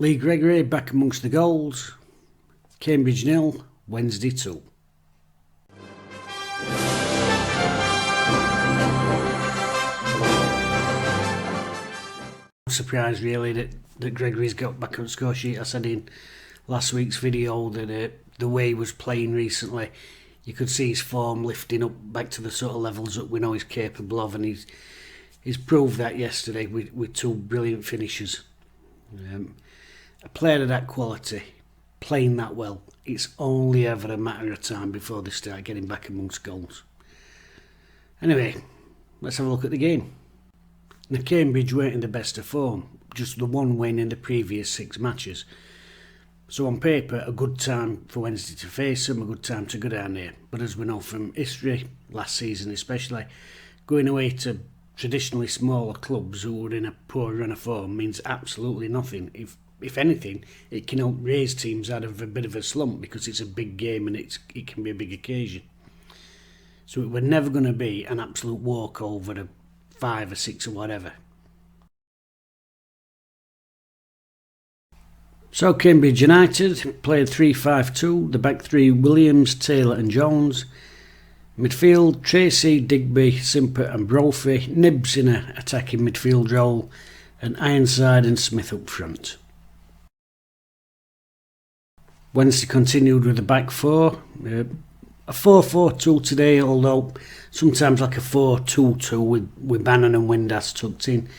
Lee Gregory back amongst the goals. Cambridge 0, Wednesday 2. Surprised really that Gregory's got back on the score sheet. I said in last week's video that the way he was playing recently, you could see his form lifting up back to the sort of levels that we know he's capable of, and he's proved that yesterday with two brilliant finishes. A player of that quality, playing that well, it's only ever a matter of time before they start getting back amongst goals. Anyway, let's have a look at the game. Now, Cambridge weren't in the best of form, just the one win in the previous 6 matches. So on paper, a good time for Wednesday to face them, a good time to go down there. But as we know from history, last season especially, going away to traditionally smaller clubs who were in a poor run of form means absolutely nothing. If anything, it can help raise teams out of a bit of a slump because it's a big game and it can be a big occasion. So it was never going to be an absolute walkover of 5 or 6 or whatever. So Cambridge United played 3-5-2, the back three Williams, Taylor and Jones. Midfield, Tracy, Digby, Simper and Brophy. Nibs in a attacking midfield role, and Ironside and Smith up front. Wednesday continued with the back four. A 4-4-2 today, although sometimes like a 4-2-2 with Bannan and Windass tucked in.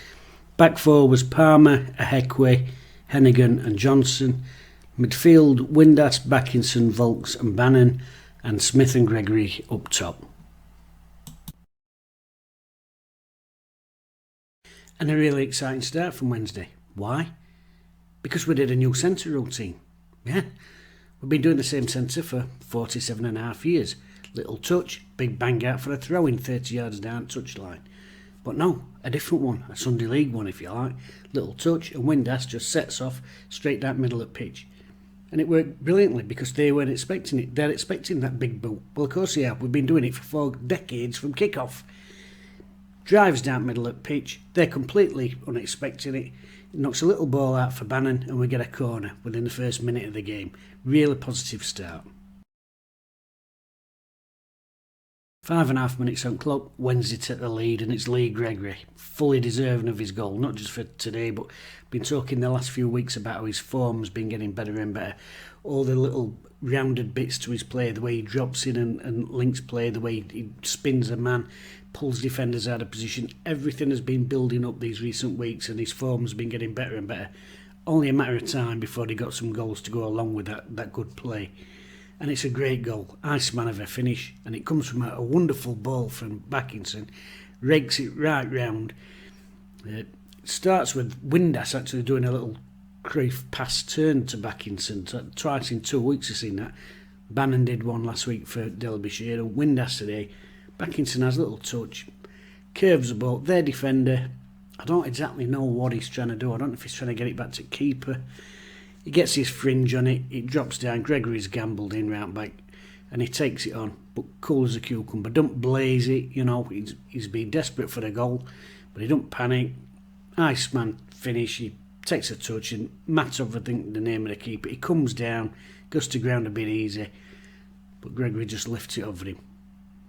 Back four was Palmer, Ahekwe, Hennigan and Johnson. Midfield, Windass, Backinson, Volks and Bannan, and Smith and Gregory up top. And a really exciting start from Wednesday. Why? Because we did a new centre routine. Yeah, we've been doing the same centre for 47.5 years. Little touch, big bang out for a throw in 30 yards down touchline. But no, a different one, a Sunday League one if you like. Little touch and Windass just sets off straight down middle of pitch. And it worked brilliantly because they weren't expecting it. They're expecting that big boot. Well, of course they have. We've been doing it for 4 decades from kick-off. Drives down middle of pitch. They're completely unexpecting it. Knocks a little ball out for Bannan and we get a corner within the first minute of the game. Really positive start. 5.5 minutes on clock, Wednesday took the lead, and it's Lee Gregory, fully deserving of his goal, not just for today, but been talking the last few weeks about how his form's been getting better and better. All the little rounded bits to his play, the way he drops in and links play, the way he spins a man, pulls defenders out of position, everything has been building up these recent weeks, and his form's been getting better and better. Only a matter of time before he got some goals to go along with that good play. And it's a great goal, Iceman of a finish, and it comes from a wonderful ball from Backinson, rakes it right round. It starts with Windass actually doing a little Cruyff pass turn to Backinson, twice in 2 weeks I've seen that. Bannan did one last week for Derbyshire, and Windass today. Backinson has a little touch, curves the ball, their defender, I don't exactly know what he's trying to do, I don't know if he's trying to get it back to keeper. He gets his fringe on it, it drops down, Gregory's gambled in round back, and he takes it on, but cool as a cucumber. Don't blaze it, you know, he's been desperate for the goal, but he don't panic. Iceman finish, he takes a touch, and Matov, I think the name of the keeper, he comes down, goes to ground a bit easy, but Gregory just lifts it over him.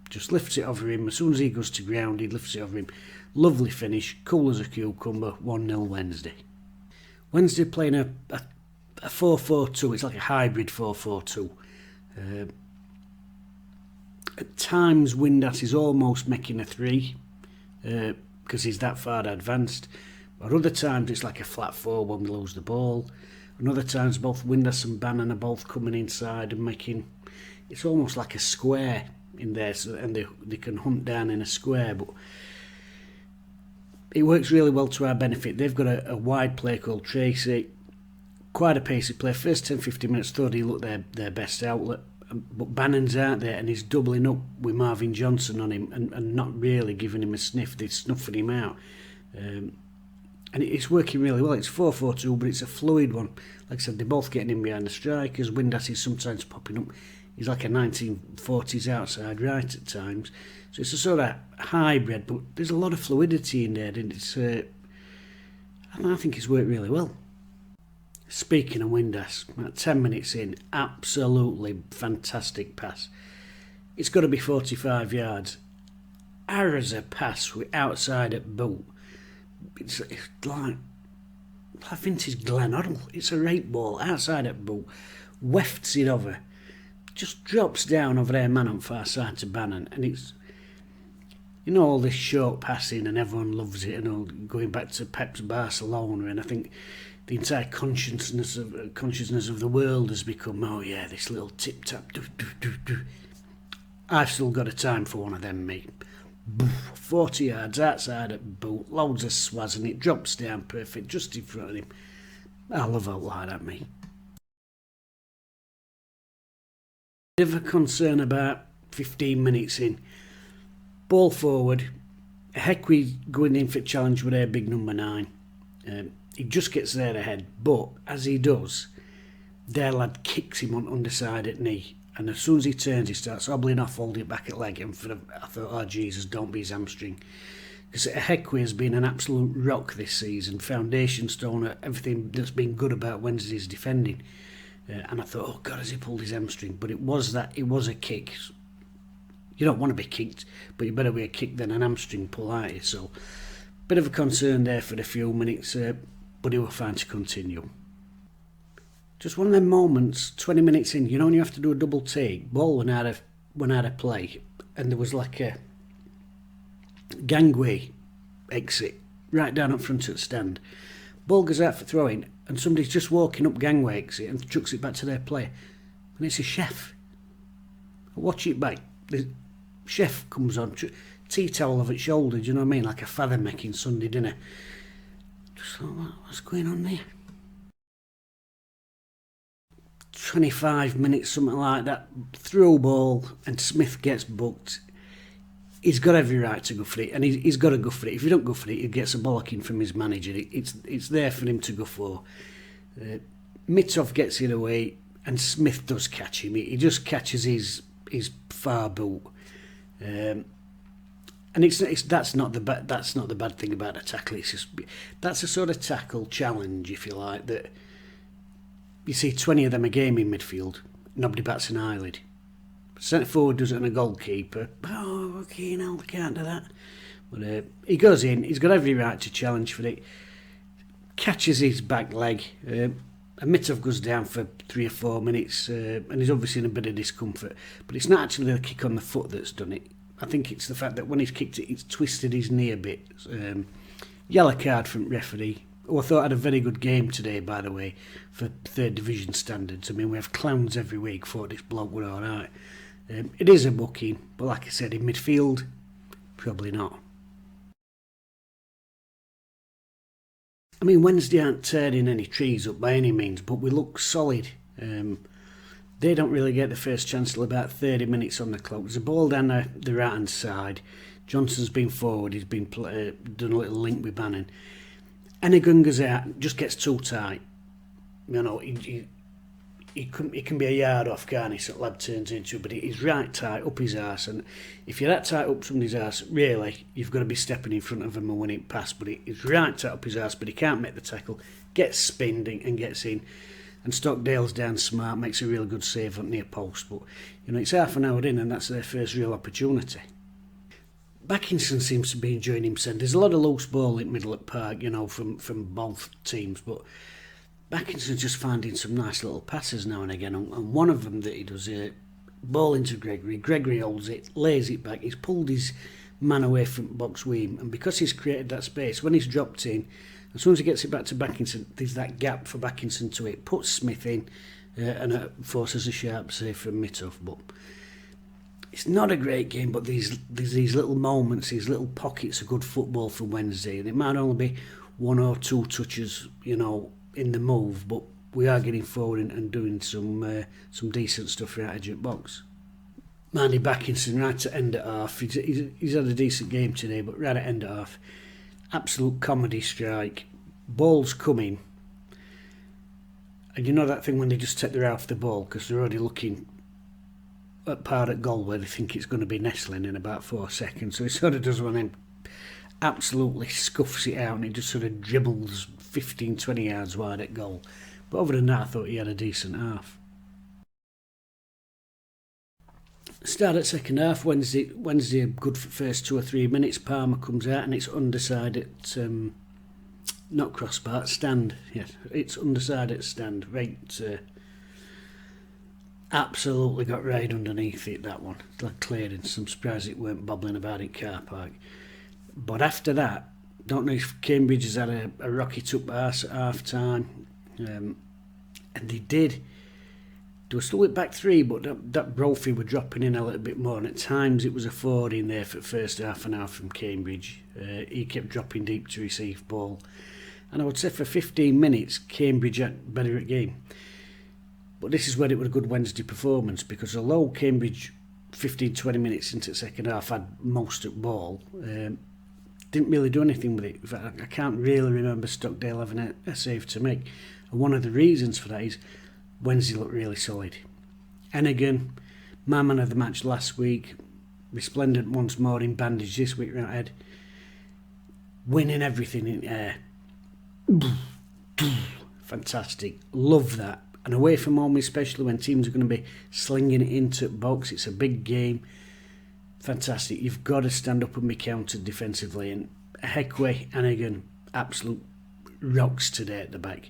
Just lifts it over him, as soon as he goes to ground, he lifts it over him. Lovely finish, cool as a cucumber, 1-0 Wednesday. Wednesday playing a 4-4-2, it's like a hybrid 4-4-2. At times Windass is almost making a 3 because he's that far advanced, but other times it's like a flat 4 when we lose the ball, and other times both Windass and Bannan are both coming inside and making, it's almost like a square in there, so, and they can hunt down in a square, but it works really well to our benefit. They've got a wide player called Tracy, quite a pacey play. First 10-15 minutes thought he looked their best outlet, but Bannan's out there and he's doubling up with Marvin Johnson on him and not really giving him a sniff. They're snuffing him out, and it's working really well. It's 4-4-2, but it's a fluid one. Like I said, they're both getting in behind the strikers. Windass is sometimes popping up. He's like a 1940s outside right at times, so it's a sort of hybrid, but there's a lot of fluidity in there, and it's I think it's worked really well. Speaking of Windass, about 10 minutes in, absolutely fantastic pass. It's got to be 45 yards. As a pass with outside at boot. It's like vintage Glen Hoddle. It's a right ball, outside at boot. Wefts it over. Just drops down over there, man on far side to Bannan. And it's, you know, all this short passing and everyone loves it and all, going back to Pep's Barcelona, and I think the entire consciousness of the world has become, oh yeah, this little tip tap. I've still got a time for one of them, mate. 40 yards outside at boot, loads of swaz, and it drops down perfect just in front of him. I love out like that, mate. Bit of a concern about 15 minutes in. Ball forward, Heckway going in for challenge with their big number 9. He just gets there ahead, but as he does, their lad kicks him on underside at knee, and as soon as he turns, he starts hobbling off, holding it back at leg, and I thought, oh Jesus, don't be his hamstring. Because Heckway has been an absolute rock this season, foundation stone at everything that's been good about Wednesday's defending. And I thought, oh God, has he pulled his hamstring? But it was a kick. You don't want to be kicked, but you better be a kick than an hamstring pull, aren't you? So, bit of a concern there for the few minutes, but he was fine to continue. Just one of them moments, 20 minutes in, you know when you have to do a double take, ball went out of play, and there was like a gangway exit right down up front at the stand. Ball goes out for throwing, and somebody's just walking up gangway exit and chucks it back to their player, and it's a chef. Watch it back. The chef comes on, tea towel over its shoulder, do you know what I mean, like a father making Sunday dinner. Just thought, what's going on there? 25 minutes, something like that, through ball, and Smith gets booked. He's got every right to go for it, and he's got to go for it. If he don't go for it, he gets a bollocking from his manager. It's there for him to go for. Mitov gets it away, and Smith does catch him. He just catches his far boot, and that's not the bad thing about a tackle. It's just, that's a sort of tackle challenge, if you like, that you see 20 of them a game in midfield, nobody bats an eyelid. Centre forward does it on a goalkeeper. Oh, okay, now they can't do that. But he goes in, he's got every right to challenge for it. Catches his back leg. And Mitov goes down for 3 or 4 minutes, and he's obviously in a bit of discomfort. But it's not actually the kick on the foot that's done it. I think it's the fact that when he's kicked it, it's twisted his knee a bit. Yellow card from referee. Oh, I thought I had a very good game today, by the way, for 3rd Division standards. I mean, we have clowns every week. Thought this bloke were all right. It is a booking, but like I said, in midfield, probably not. I mean, Wednesday aren't tearing any trees up by any means, but we look solid. They don't really get the first chance till about 30 minutes on the clock. There's a ball down the right-hand side. Johnson's been forward. He's been done a little link with Bannan. Enigun goes out, just gets too tight. You know, he can be a yard off, can't he? So the lad turns into, but he's right tight up his arse. And if you're that tight up somebody's arse, really, you've got to be stepping in front of him and winning pass. But he's right tight up his arse, but he can't make the tackle. Gets spinned and gets in. And Stockdale's down smart, makes a really good save on near post. But you know, it's half an hour in, and that's their first real opportunity. Backinson seems to be enjoying himself. There's a lot of loose ball in middle at Park, you know, from both teams, but Backinson's just finding some nice little passes now and again, and one of them that he does, ball into Gregory. Gregory holds it, lays it back. He's pulled his man away from box with him, and because he's created that space, when he's dropped in, as soon as he gets it back to Backinson, there's that gap for Backinson to it. Puts Smith in, and forces a sharp save from Mitov, but it's not a great game, but there's these little moments, these little pockets of good football from Wednesday, and it might only be 1 or 2 touches, you know, in the move, but we are getting forward and doing some decent stuff right edge at box. Mandy Backinson right at end at half. He's had a decent game today, but right at end at half, absolute comedy strike. Ball's coming, and you know that thing when they just take their eye off the ball because they're already looking at par at goal where they think it's going to be nestling in about 4 seconds. So he sort of does one and absolutely scuffs it out, and he just sort of dribbles 15-20 yards wide at goal. But other than that, I thought he had a decent half. Start at second half. Wednesday good for first 2 or 3 minutes. Palmer comes out and it's underside at not crossbar, stand. Yes, it's underside at stand. Right, absolutely got right underneath it. That one, like clearance. I'm surprised it weren't bobbling about in car park. But after that, don't know if Cambridge has had a rocket up arse at half time, and they did. They were still at back three, but that Brophy were dropping in a little bit more, and at times it was a forward in there for the first half an hour from Cambridge. He kept dropping deep to receive ball, and I would say for 15 minutes Cambridge had better at game. But this is where it was a good Wednesday performance, because although Cambridge 15-20 minutes into the second half had most at ball, didn't really do anything with it. In fact, I can't really remember Stockdale having a save to make, and one of the reasons for that is Wednesday looked really solid. Ennigan, my man of the match last week, resplendent once more in bandage this week right ahead, winning everything in air. Fantastic, love that. And away from home, especially when teams are going to be slinging it into the box, it's a big game. Fantastic, you've got to stand up and be countered defensively, and Heckway, Ennigan, absolute rocks today at the back.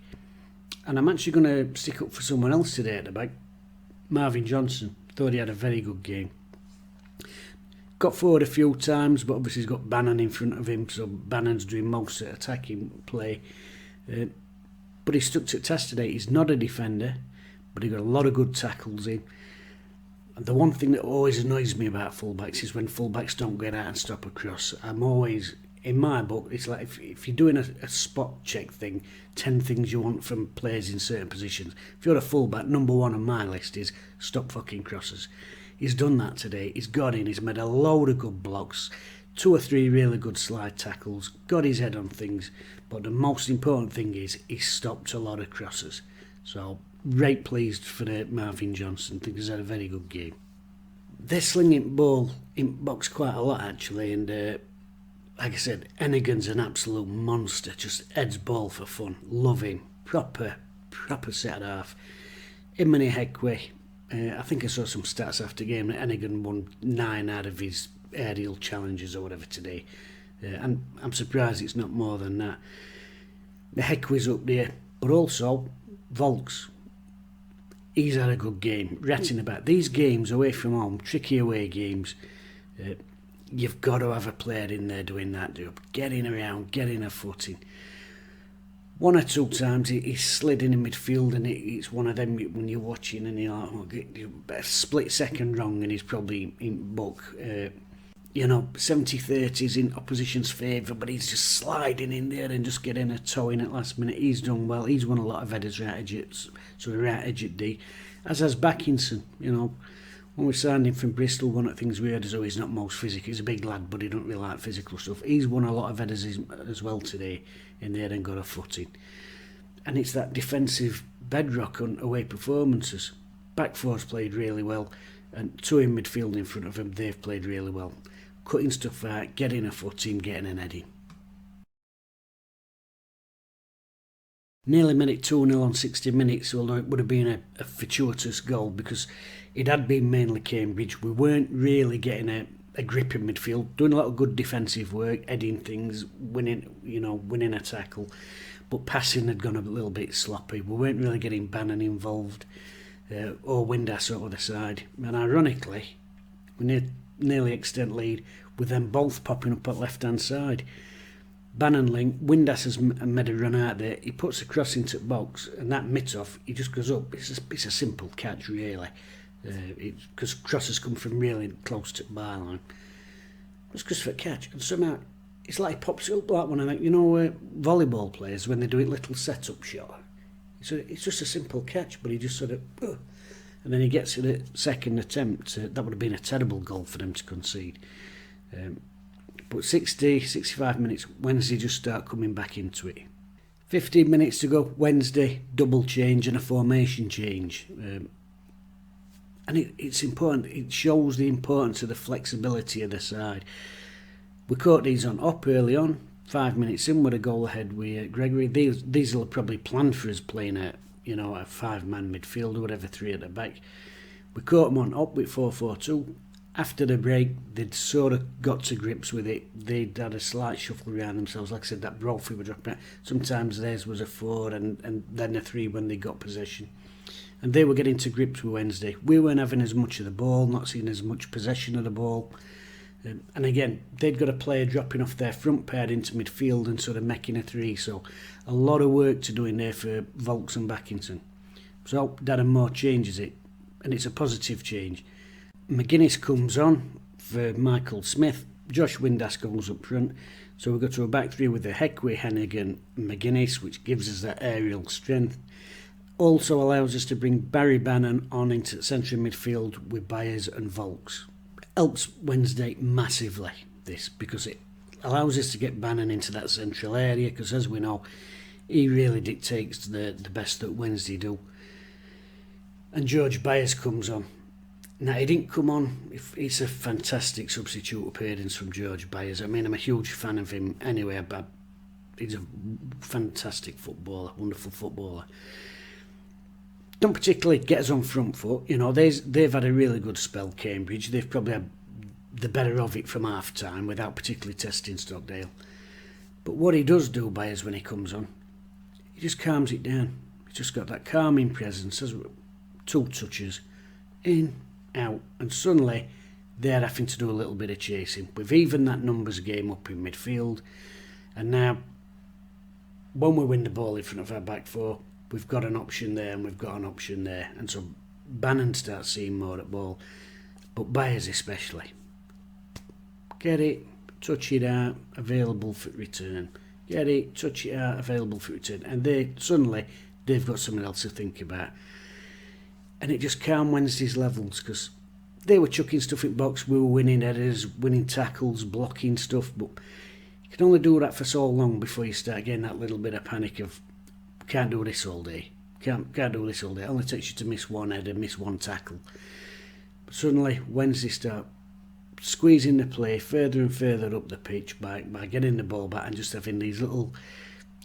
And I'm actually going to stick up for someone else today at the back. Marvin Johnson. Thought he had a very good game. Got forward a few times, but obviously he's got Bannan in front of him, so Bannan's doing most of the attacking play. But he stuck to the test today. He's not a defender, but he got a lot of good tackles in. And the one thing that always annoys me about fullbacks is when fullbacks don't get out and stop a cross. I'm always... In my book, it's like if you're doing a spot check thing, 10 things you want from players in certain positions. If you're a fullback, number one on my list is stop fucking crosses. He's done that today. He's got in, he's made a load of good blocks, 2 or 3 really good slide tackles, got his head on things, but the most important thing is he stopped a lot of crosses. So, right pleased for Marvin Johnson. I think he's had a very good game. They're slinging ball in box quite a lot actually, and like I said, Ennigan's an absolute monster, just heads ball for fun. Love him. Proper set half. Him and Heckway. I think I saw some stats after game that Ennigan won 9 out of his aerial challenges or whatever today. And I'm surprised it's not more than that. The Heckway's up there, but also Volks. He's had a good game, ratting about. These games away from home, tricky away games, you've got to have a player in there doing that job, getting around, getting a footing. 1 or 2 times he slid in midfield, and it's one of them when you're watching and you're like, a split second wrong and he's probably in book. 70-30s in opposition's favour, but he's just sliding in there and just getting a toe in at last minute. He's done well. He's won a lot of headers right edge at D, as has Backinson. When we signed him from Bristol, one of the things we heard is, he's not most physical. He's a big lad, but he don't really like physical stuff. He's won a lot of headers as well today in there and got a footing. And it's that defensive bedrock on away performances. Back four's played really well, and 2 in midfield in front of him, they've played really well. Cutting stuff out, getting a footing, getting an heading. Nearly made it 2-0 on 60 minutes, although it would have been a fortuitous goal because it had been mainly Cambridge. We weren't really getting a grip in midfield, doing a lot of good defensive work, heading things, winning a tackle, but passing had gone a little bit sloppy. We weren't really getting Bannan involved or Windass on the other side. And ironically, we nearly extend lead with them both popping up at left-hand side. Bannan link, Windass has made a run out there, he puts a cross into the box, and that Mitoff, he just goes up. It's a simple catch really, because crosses come from really close to the byline. Just goes for a catch, and somehow it's like he pops it up like one of them, volleyball players when they do a little set-up shot. It's just a simple catch, but he just sort of, and then he gets it at second attempt. That would have been a terrible goal for them to concede. But 65 minutes, Wednesday just start coming back into it. 15 minutes to go, Wednesday, double change and a formation change. And it's important, it shows the importance of the flexibility of the side. We caught these on up early on, 5 minutes in with a goal ahead with Gregory. These will have probably planned for us playing a you know, a 5-man midfield or whatever, 3 at the back. We caught them on up with 4-4-2. After the break, they'd sort of got to grips with it. They'd had a slight shuffle around themselves. Like I said, that Brophy were dropping out. Sometimes theirs was a 4 and then a 3 when they got possession. And they were getting to grips with Wednesday. We weren't having as much of the ball, not seeing as much possession of the ball. And again, they'd got a player dropping off their front pair into midfield and sort of making a 3. So a lot of work to do in there for Volks and Backington. So Darren Moore changes it, and it's a positive change. McGuinness comes on for Michael Smith. Josh Windass goes up front. So we go to a back 3 with the Heckway, Hennigan, McGuinness, which gives us that aerial strength. Also allows us to bring Barry Bannan on into central midfield with Byers and Volks. Helps Wednesday massively, this, because it allows us to get Bannan into that central area, because as we know, he really dictates the best that Wednesday do. And George Byers comes on. Now, he didn't come on. It's a fantastic substitute appearance from George Byers. I mean, I'm a huge fan of him anyway, but he's a fantastic footballer, wonderful footballer. Don't particularly get us on front foot. You know, they've had a really good spell, Cambridge. They've probably had the better of it from half time without particularly testing Stockdale. But what he does do, Byers, when he comes on, he just calms it down. He's just got that calming presence. As 2 touches, in, out, and suddenly they're having to do a little bit of chasing. We've evened that numbers game up in midfield, and now when we win the ball in front of our back 4, we've got an option there and we've got an option there, and so Bannan starts seeing more at ball, but Byers especially. Get it, touch it out, available for return. Get it, touch it out, available for return. And they've got something else to think about. And it just calmed Wednesday's levels, because they were chucking stuff in box, we were winning headers, winning tackles, blocking stuff, but you can only do that for so long before you start getting that little bit of panic of, can't do this all day. Can't do this all day. It only takes you to miss one header, miss one tackle. But suddenly, Wednesday start squeezing the play further and further up the pitch by getting the ball back and just having these little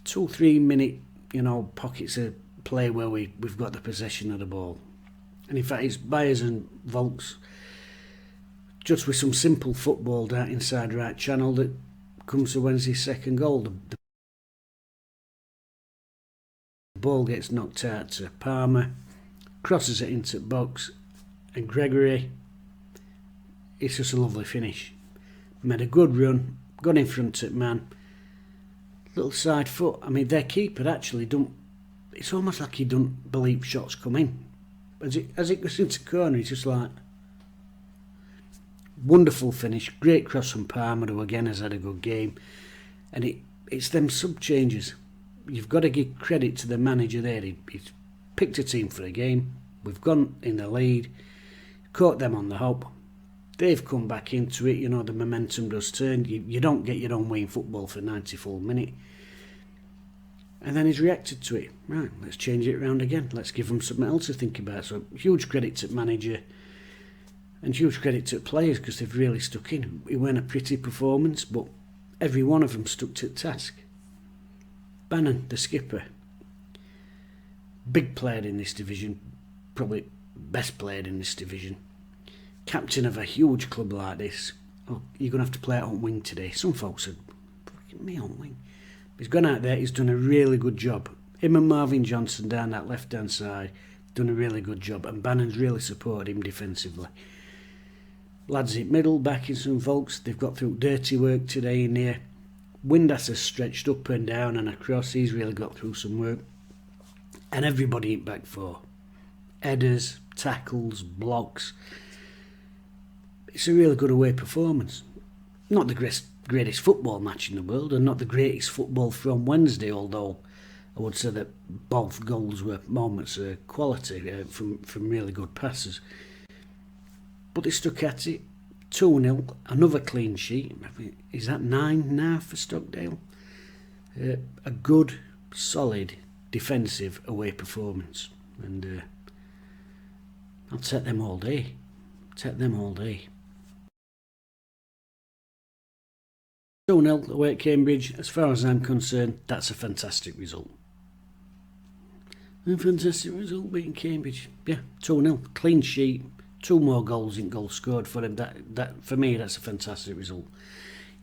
2-3 minute, you know, pockets of play where we've got the possession of the ball. And in fact, it's Byers and Volks, just with some simple football down inside right channel, that comes to Wednesday's second goal. The ball gets knocked out to Palmer, crosses it into the box, and Gregory, it's just a lovely finish. Made a good run, got in front of man, little side foot. I mean, their keeper actually don't, it's almost like he don't believe shots come in. As it goes into corner, he's just like, wonderful finish, great cross from Palmer, who again has had a good game. And it's them sub changes. You've got to give credit to the manager there. He's picked a team for a game. We've gone in the lead, caught them on the hop. They've come back into it. You know, the momentum does turn. You don't get your own way in football for 90 full minute. And then he's reacted to it. Right, let's change it around again. Let's give them something else to think about. So huge credit to the manager and huge credit to the players, because they've really stuck in. It weren't a pretty performance, but every one of them stuck to the task. Bannan, the skipper, big player in this division, probably best player in this division, captain of a huge club like this. Oh, you're going to have to play out on wing today. Some folks said, me on wing. He's gone out there, he's done a really good job. Him and Marvin Johnson down that left hand side done a really good job, and Bannon's really supported him defensively. Lads in middle, Backington, Volks, they've got through dirty work today in here. Windass has stretched up and down and across, he's really got through some work. And everybody in back 4. Headers, tackles, blocks. It's a really good away performance. Not the greatest football match in the world, and not the greatest football from Wednesday, although I would say that both goals were moments of quality from really good passes. But they stuck at it. 2-0, another clean sheet. I mean, is that 9 now for Stockdale? A good, solid, defensive away performance. And I'll take them all day. Take them all day. 2-0 away at Cambridge. As far as I'm concerned, that's a fantastic result. A fantastic result beating Cambridge. Yeah, 2-0. Clean sheet. 2 more goals in goal scored for him. That for me, that's a fantastic result.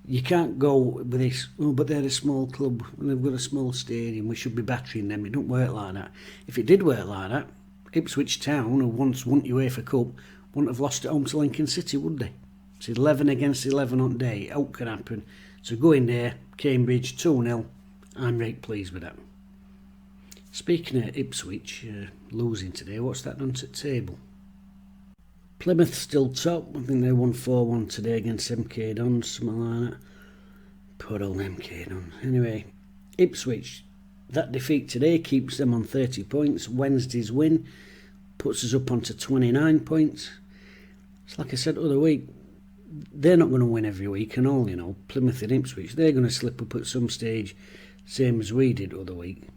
You can't go with this, oh, but they're a small club, and they've got a small stadium, we should be battering them. It don't work like that. If it did work like that, Ipswich Town, who once won the UEFA Cup, wouldn't have lost at home to Lincoln City, would they? It's 11 against 11 on day. It can happen. So go in there, Cambridge, 2-0. I'm right pleased with that. Speaking of Ipswich losing today, what's that done to the table? Plymouth still top. I think they won 4-1 today against MK Dons, something like that. Poor old MK Dons. Anyway, Ipswich, that defeat today keeps them on 30 points. Wednesday's win puts us up onto 29 points. It's like I said the other week, they're not going to win every week and all, you know. Plymouth and Ipswich, they're going to slip up at some stage, same as we did the other week.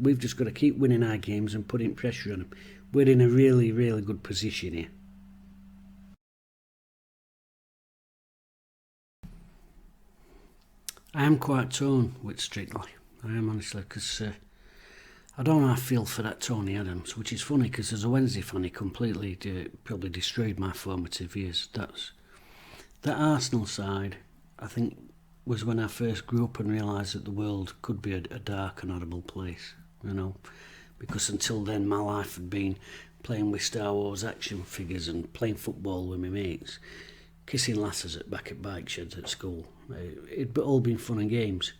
We've just got to keep winning our games and putting pressure on them. We're in a really, really good position here. I am quite torn with Strictly. I am honestly, because I don't know how I feel for that Tony Adams, which is funny because as a Wednesday fan he completely probably destroyed my formative years. That Arsenal side, I think, was when I first grew up and realised that the world could be a dark and horrible place, you know, because until then my life had been playing with Star Wars action figures and playing football with my mates, kissing lasses back at bike sheds at school. It'd all been fun and games.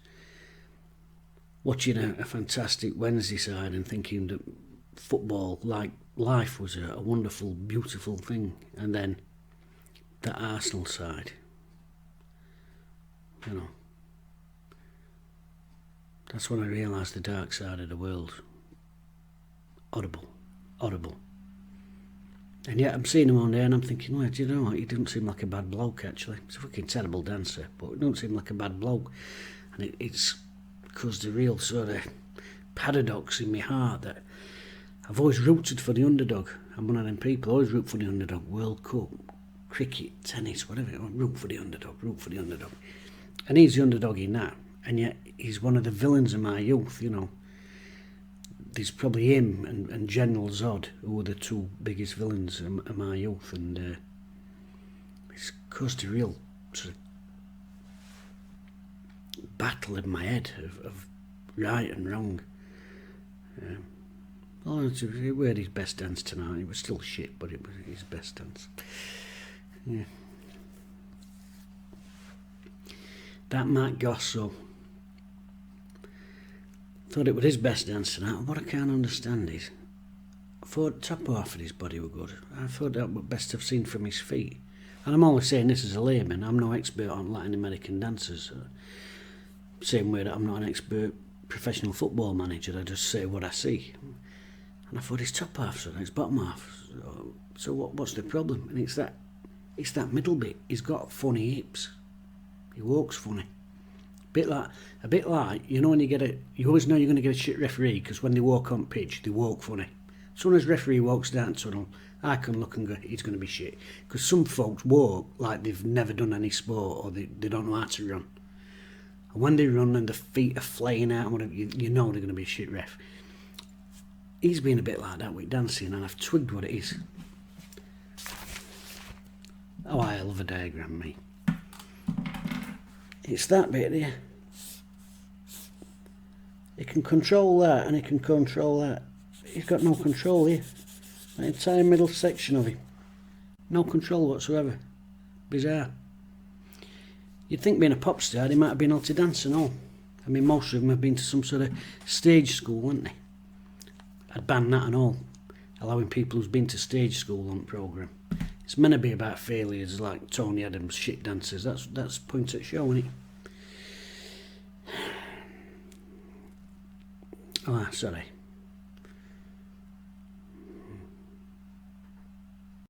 Watching a fantastic Wednesday side and thinking that football, like life, was a wonderful, beautiful thing. And then that Arsenal side, you know, that's when I realised the dark side of the world. Horrible, horrible. And yet I'm seeing him on there and I'm thinking, well, do you know what, he doesn't seem like a bad bloke actually. He's a fucking terrible dancer, but it doesn't seem like a bad bloke. And it's caused a real sort of paradox in my heart that I've always rooted for the underdog. I'm one of them people, always root for the underdog. World Cup, cricket, tennis, whatever, root for the underdog, root for the underdog. And he's the underdog in that. And yet he's one of the villains of my youth, you know. There's probably him and General Zod, who were the 2 biggest villains of my youth, and it's caused a real sort of battle in my head of right and wrong. He weared his best dance tonight. It was still shit, but it was his best dance. Yeah. That Matt Gosso. Thought it was his best dance tonight. What I can't understand is, I thought the top half of his body were good. I thought that was best I've seen from his feet. And I'm always saying this as a layman. I'm no expert on Latin American dancers. Same way that I'm not an expert professional football manager. I just say what I see. And I thought his top half's good, his bottom half. So what's the problem? And it's that middle bit. He's got funny hips. He walks funny. A bit like, you know, when you always know you're going to get a shit referee because when they walk on pitch, they walk funny. As soon as referee walks down to them, I can look and go, he's going to be shit. Because some folks walk like they've never done any sport or they don't know how to run. And when they run and the feet are flaying out, whatever, you know they're going to be a shit ref. He's been a bit like that with dancing, and I've twigged what it is. Oh, I love a diagram, mate. It's that bit there. He can control that and he can control that. He's got no control here. The entire middle section of him. No control whatsoever. Bizarre. You'd think being a pop star he might have been able to dance and all. I mean, most of them have been to some sort of stage school, haven't they? I'd ban that and all. Allowing people who's been to stage school on the programme. It's meant to be about failures like Tony Adams, shit dancers. That's the point of the show, isn't it? Oh, sorry.